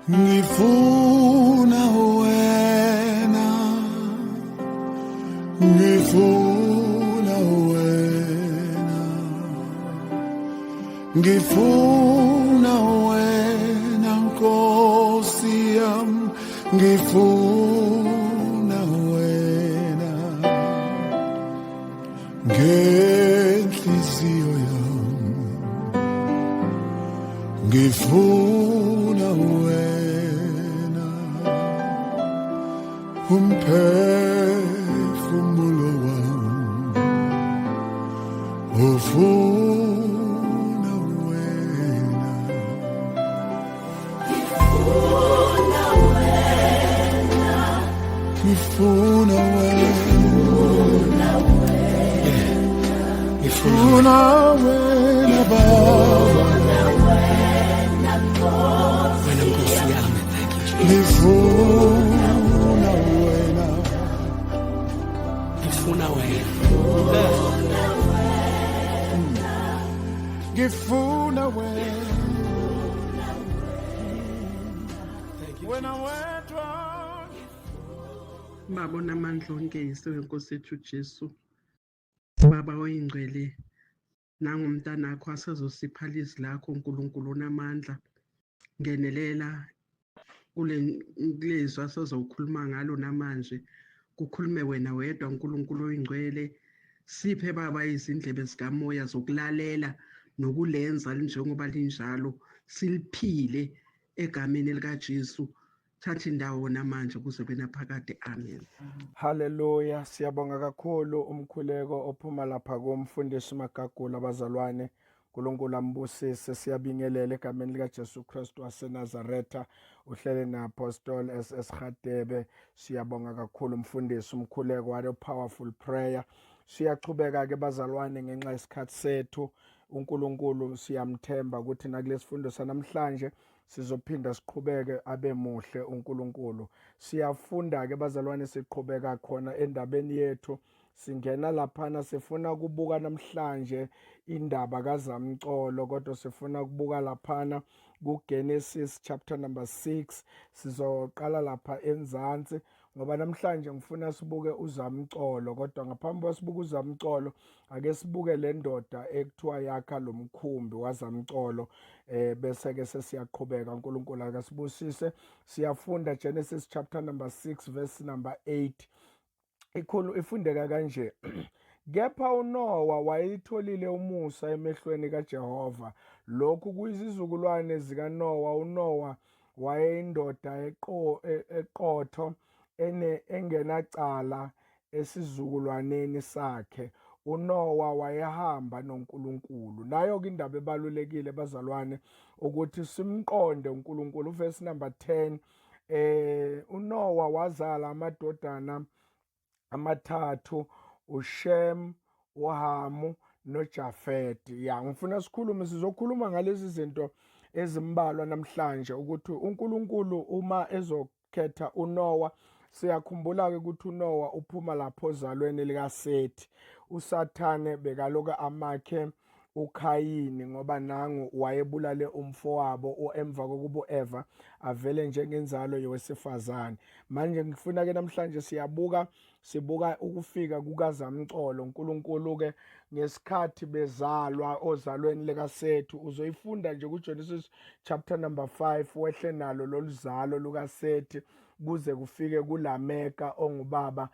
ngifuna wena, ngifuna wena, ngifuna wena Nkosi yami, ngifuna wena ngenhliziyo yami, ngifuna wena umphefumulo wami ufuna wena, ngifuna wena, ngifuna wena Baba, wena Nkosi yami, ngifuna wena, ngifuna wena, ngifuna wena, wena wedwa. Baba onamandla onke yisiwe Nkosi yethu Jesu, Baba oyingcwele, nangumntanakho asezosipha ilizwi lakho uNkulunkulu onamandla. Ngenelela kulezwi asezokhuluma ngalo namanje, kukhulume wena wedwa uNkulunkulu oyingcwele. Siphe Baba izindlebe zikamoya zokulalela nokulenza njengoba linjalo, siliphile egameni likaJesu. Thatha indawo namanje kuze kwena phakade. Amen. Haleluya, siyabonga kakhulu umkhuleko ophuma lapha komfundisi Magagula. Abazalwane, uNkulunkulu ambusise, siyabingelela egameni likaJesu Kristu waseNazaretha, uhlele na-Apostle SS Radebe. Siyabonga kakhulu umfundisi umkhuleko wale powerful prayer. Siyachubeka-ke bazalwane ngenxa yesikhathi sethu. uNkulunkulu siyamthemba ukuthi nakulesifundo sanamhlanje sizophinda siqhubeke abe muhle uNkulunkulu. Siyafunda-ke bazalwane, siqhubeka khona endabeni yethu. Singena laphana sifuna ukubuka namhlanje indaba kaZamcolo, kodwa sifuna ukubuka laphana kuGenesis chapter number 6. Sizoqala lapha enzansi ngoba namhlanje ngifuna sibuke uZamcolo, kodwa ngaphambi kwasibuka uZamcolo ake sibuke le ndoda ekuthiwa yakha lo mkhumbi waZamcolo. Bese-ke sesiyaqhubeka. uNkulunkulu akasibusise. Siyafunda Genesis chapter number 6 verse number 8. Ikhulu ifundeka kanje. Kepha uNowa wayitholile umusa emehlweni kaJehova. Lokhu kuyizizukulwane zikaNowa. uNowa wayeyindoda eqotho engenacala esizukulwaneni sakhe. uNowa wayehamba noNkulunkulu. Nayo-ke indaba ebalulekile bazalwane ukuthi simqonde uNkulunkulu. Verse number 10, uNowa wazala amadodana amathathu, uShem, uHamu noJafeti. Ngifuna sizokhuluma ngalezi zinto ezimbalwa namhlanje, ukuthi uNkulunkulu uma ezokhetha uNowa, siyakhumbula-ke ukuthi uNowa uphuma lapho ozalweni likaSethi. uSathane bekaloku amakhe uKhayini ngoba nangu wayebulale umfowabo emva kokuba u-Eva avele njengenzalo yowesifazane. Manje ngifuna-ke namhlanje sibuka ukufika kukaZamcolo. uNkulunkulu-ke ngesikhathi bezalwa ozalweni likaSethi, uzoyifunda nje kuGenesis chapter number 5, wehle nalo loluzalo lukaSethi kuze kufike kuLameka ongubaba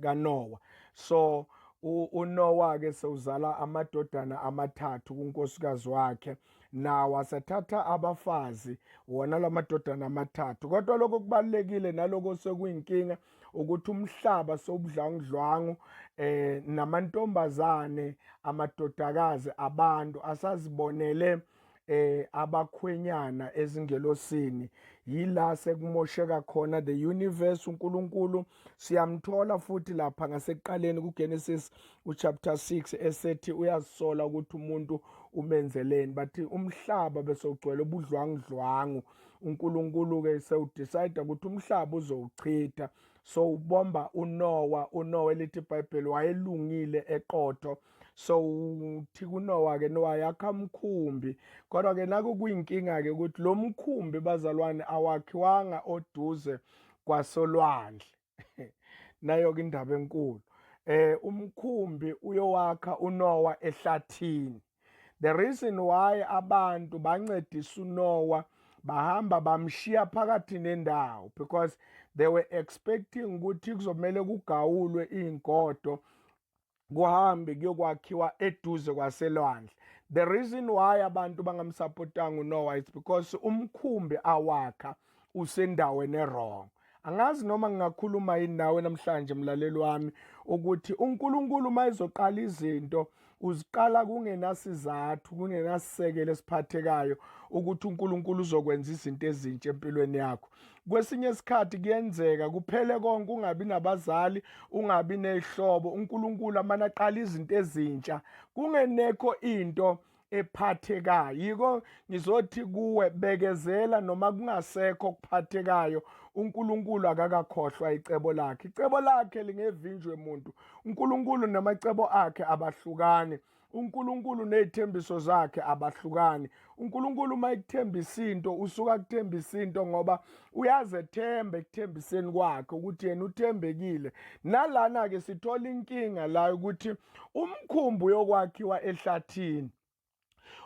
kaNowa. So uNowa-ke sewuzala amadodana amathathu kunkosikazi wakhe, nawo asathatha abafazi wona la madodana amathathu. Kodwa lokho kubalulekile naloko sekuyinkinga ukuthi umhlaba sewubudlwangudlwangu, namantombazane amadodakazi abantu asazibonele abakhwenyana ezingelosini. Yila sekumosheka khona the universe. uNkulunkulu siyamthola futhi lapha ngasekuqaleni kuGenesis chapter 6 esethi uyazisola ukuthi umuntu umenzeleni, bathi umhlaba bese ugcwele ubudlwangudlwangu. uNkulunkulu-ke sewudecide ukuthi umhlaba uzowuchitha. so ubomba uNowa elithi iBhayibheli wayelungile eqotho. So uthi kuNowa-ke Nowa yakha umkhumbi, kodwa-ke naku kuyinkinga-ke ukuthi lo mkhumbi bazalwane awakhiwanga oduze kwasolwandle. Nayo-ke indaba enkulu. Umkhumbi uyowakha uNowa ehlathini. The reason why abantu bancedisa uNowa bahamba bamshiya phakathi nendawo, because they were expecting ukuthi kuzomele kugawulwe iy'ngodo kuhambe kuyokwakhiwa eduze kwaselwandle. The reason why abantu bangamsupportanga uNowa is because umkhumbi awakha usendaweni wrong. Angazi noma ngingakhuluma yini nawe namhlanje mlaleli wami ukuthi uNkulunkulu mayizoqala izinto uziqala kungenasizathu, kungenasisekelo esiphathekayo ukuthi uNkulunkulu uzokwenza izinto ezintsha empilweni yakho. Kwesinye isikhathi kuyenzeka kuphele konke, ungabi nabazali, ungabi nezihlobo, uNkulunkulu amane aqala izinto ezintsha kungenekho into ephathekayo. Yiko ngizothi kuwe bekezela noma kungasekho kuphathekayo, uNkulunkulu akakakhohlwa icebo lakhe. Icebo lakhe lingevinjwe umuntu. uNkulunkulu namacebo akhe abahlukani. uNkulunkulu nezithembiso zakhe abahlukani. uNkulunkulu mayikuthembisa into usuka kuthembisa into ngoba uyazethemba ekuthembiseni kwakhe ukuthi yena uthembekile. Nalana-ke sithola inkinga la ukuthi umkhumbi uyokwakhiwa ehlathini.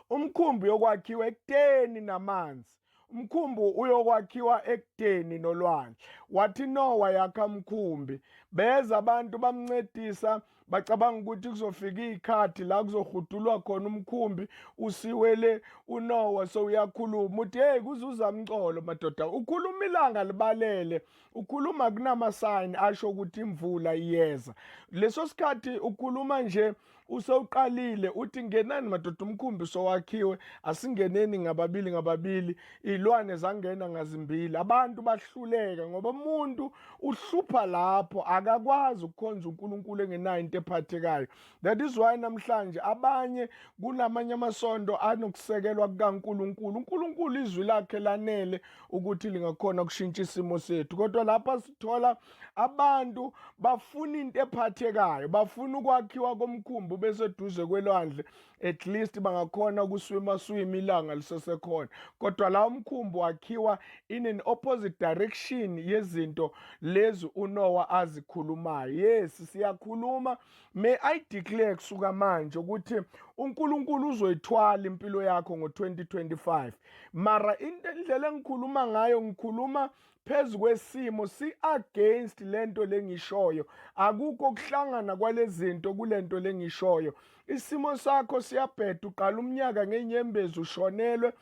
Umkhumbi uyokwakhiwa ekuteni namanzi. Umkhumbi uyokwakhiwa ekudeni nolwandle. Wathi Nowa yakha umkhumbi, beza abantu bamncedisa, bacabanga ukuthi kuzofika ikhathi la kuzohudulwa khona umkhumbi usiwele uNowa. So uyakhuluma uthi hey kuzuza umcolo madoda, ukhuluma ilanga libalele, ukhuluma kunama-sign asho ukuthi imvula iyeza. Leso sikhathi ukhuluma nje usewuqalile uthi ngenani madoda umkhumbi sowakhiwe, asingeneni ngababili, iy'lwane zangena ngazimbili. Abantu bahluleka ngoba umuntu uhlupha lapho, akakwazi ukukhonza uNkulunkulu engenayo into ephathekayo. That is why namhlanje abanye kunamanye amasondo anokusekelwa kukaNkulunkulu. uNkulunkulu izwi lakhe lanele ukuthi lingakhona ukushintsha isimo sethu, kodwa lapha sithola abantu bafuna into ephathekayo, bafuna ukwakhiwa komkhumbi beseduze kwelwandle, at least bangakhona ukuswima ilanga lisesekhona. Kodwa la umkhumbi wakhiwa in an opposite direction yezinto lezi uNowa azikhulumayo. Yes, siyakhuluma, may I declare kusuka manje ukuthi uNkulunkulu uzoyithwala impilo yakho ngo-2025. Mara indlela engikhuluma ngayo, ngikhuluma phezu kwesimo si-against lento lengishoyo. Akukho ukuhlangana kwalezinto kulento lengishoyo. Isimo sakho siyabheda, uqala umnyaka ngenyembezi ushonelwe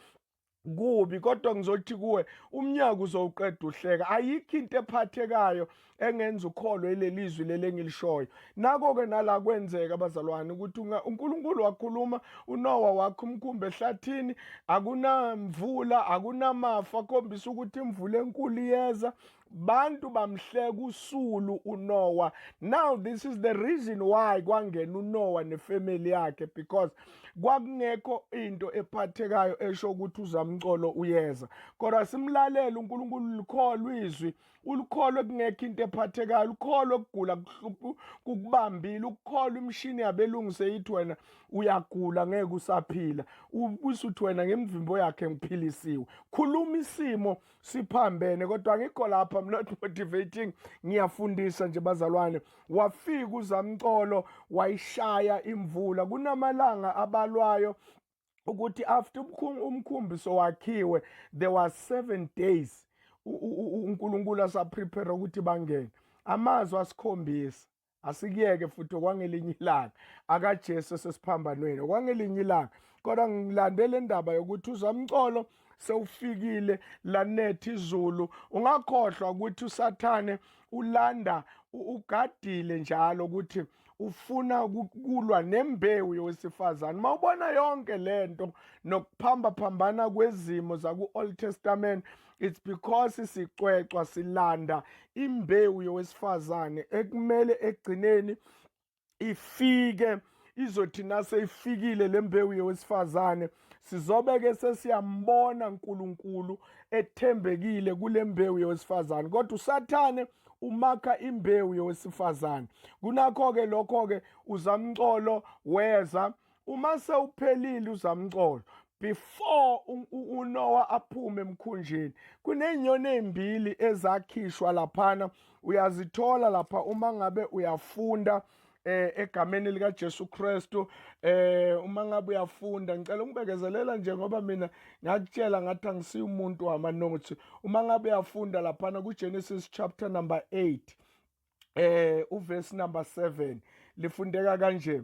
kubi, kodwa ngizothi kuwe umnyaka uzowuqeda uhleka. Ayikho into ephathekayo engenza ukholwe lelizwi leli engilishoyo. Nako-ke nala kwenzeka abazalwane ukuthi uNkulunkulu wakhuluma, uNowa wakha umkhumbi ehlathini, akunamvula, akunamafa, akhombisa ukuthi imvula enkulu iyeza. Bantu bamhleka usulu uNowa. Now this is the reason why kwangena uNowa nefamily yakhe, because kwakungekho into ephathekayo esho ukuthi uzamcolo uyeza. Kodwa simlalela uNkulunkulu, likholwe izwi, ulikholwe kungekho into ephathekayo, ukholwe ukugula kukubambile, ukholwe imishini yabelungu seyithi wena uyagula ngeke usaphila, usuthi wena ngemvimbo yakhe ngiphilisiwe. Khuluma isimo siphambene, kodwa angikho lapha, I'm not motivating, ngiyafundisa nje bazalwane. Wafika uzamcolo wayishaya imvula. Kunamalanga abalwayo ukuthi after umkhumbi sowakhiwe there was 7 days uNkulunkulu asaprepare ukuthi bangene. Amazwi asikhombisa, asikuyeke futhi okwangelinye ilanga akaJesu sesiphambanweni okwangelinye ilanga. Kodwa ngilandele indaba yokuthi uzamcolo sewufikile lanethi izulu. Ungakhohlwa ukuthi uSathane ulanda ugadile njalo ukuthi ufuna kulwa nembewu yowesifazane. Mawubona yonke lento nokuphambana kwezimo zaku-Old Testament, it's because sicwecwa silanda imbewu yowesifazane ekumele egcineni ifike. Izothi naseyifikile le mbewu yowesifazane sizobe-ke sesiyambona uNkulunkulu ethembekile kule mbewu yowesifazane. Kodwa uSathane umakha imbewu yowesifazane. Kunakho-ke lokho-ke uZamcolo weza uma sewuphelile uZamcolo, before uNoah aphume emkhunjini, kunenyoni ezimbili ezakhishwa laphana. Uyazithola lapha uma ngabe uyafunda egameni lika Jesu Kristu. Uma ngabe uyafunda, ngicela ungibekezelela nje ngoba mina ngakutshela ngathi angisiyo umuntu wamanothi. Uma ngabe uyafunda laphana kuGenesis chapter number 8 uverse number 7 lifundeka kanje: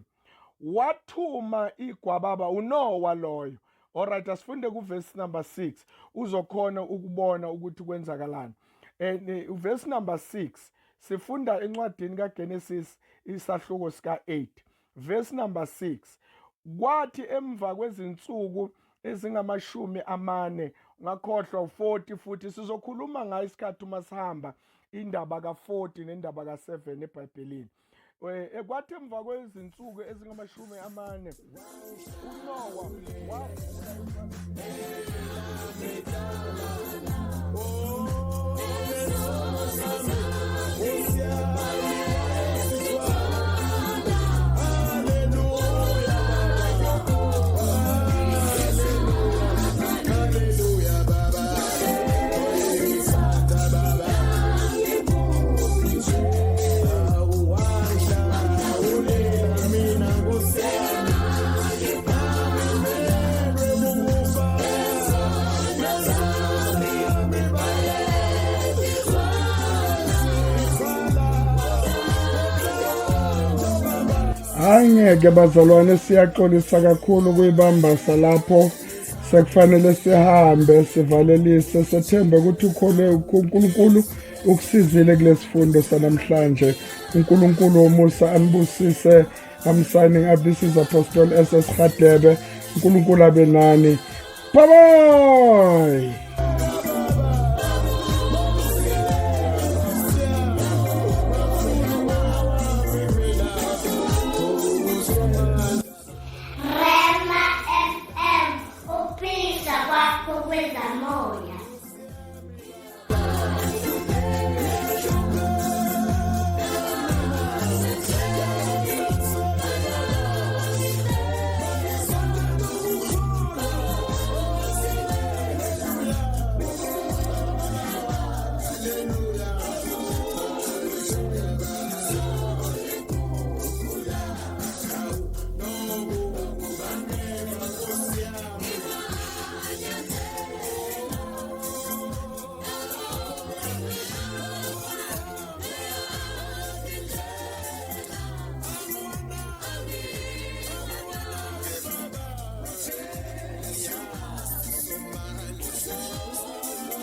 wathuma igwababa, uNoah loyo. Alright, asifunde kuverse number 6 uzokhona ukubona ukuthi kwenzakalani. Uverse number 6 sifunda encwadini kaGenesis isahluko sika 8 verse number 6. Kwathi emva kwezinsuku ezingama40, ngakhohlwa 40 futhi sizokhuluma ngayo isikhathi uma sihamba indaba ka40 nendaba ka7 eBhayibhelini. Kwathi emva kwezinsuku ezingama40 uNoah Angeke bazalwane, siyaxolisa kakhulu kuyibambasa lapho sekufanele sihambe sivalelise. Sethembe ukuthi ukhole uNkulunkulu ukusizile kulesifundo sanamhlanje. uNkulunkulu womusa anibusise. I'm signing up. This is Apostle SS Radebe. uNkulunkulu abe nani. Bye bye.